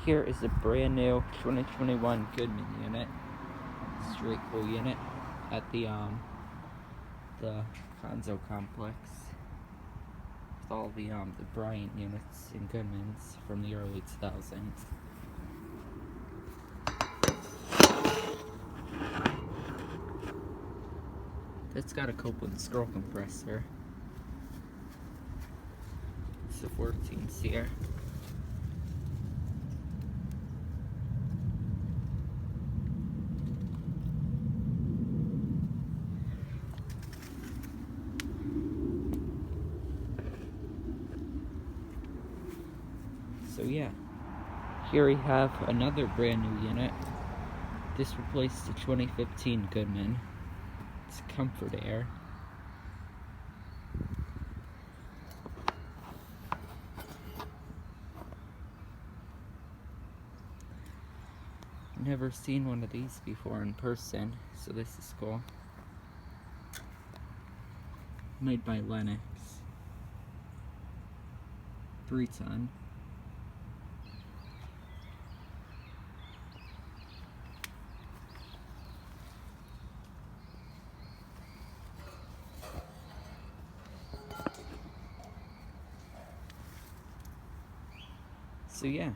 Here is a brand new 2021 Goodman unit, straight cool unit at the Conzo complex with all the Bryant units and Goodmans from the early 2000s. It's got a Copeland scroll compressor. It's a 14 SEER. So yeah, here we have another brand new unit. This replaced the 2015 Goodman. It's Comfortaire. Never seen one of these before in person, so this is cool. Made by Lennox. 3-ton. So yeah.